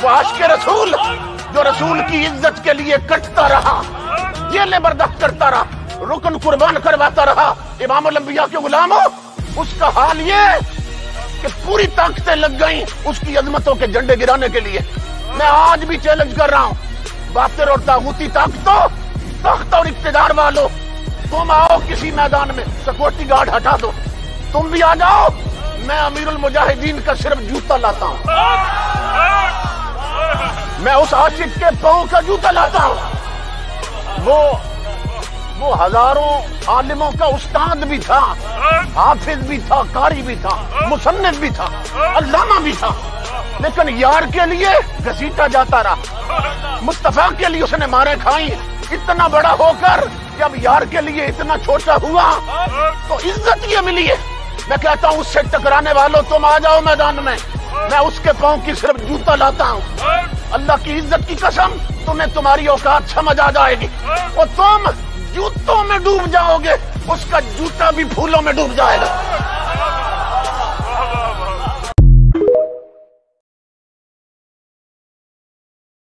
وہ आशिक़ रसूल जो रसूल की इज्जत के लिए कटता रहा, जेलें बर्दाश्त करता रहा, रुकन कुर्बान करवाता रहा, इमामुल अंबिया के गुलामों, उसका हाल ये कि पूरी ताकतें लग गई उसकी अजमतों के झंडे गिराने के लिए। मैं आज भी चैलेंज कर रहा हूं, बातिर और तागूती ताकतों, तख्त और इक्तिदार वालों, तुम आओ किसी मैदान में, सिक्योरिटी गार्ड हटा दो, तुम भी आ जाओ, मैं अमीरुल मुजाहिदीन का सिर्फ जूता लाता हूं, मैं उस आशिक के पांव का जूता लाता हूं। वो हजारों आलिमों का उस्ताद भी था, हाफिज भी था, कारी भी था, मुसन्निफ भी था, अल्लामा भी था, लेकिन यार के लिए घसीटा जाता रहा। मुस्तफा के लिए उसने मारे खाई, इतना बड़ा होकर जब यार के लिए इतना छोटा हुआ तो इज्जत ये मिली है। मैं कहता हूं उससे टकराने वालों तुम आ जाओ मैदान में, मैं उसके पांव की सिर्फ जूता लाता हूं। अल्लाह की इज्जत की कसम, तुम्हें तुम्हारी औकात समझ आ जाएगी और तुम जूतों में डूब जाओगे, उसका जूता भी फूलों में डूब जाएगा।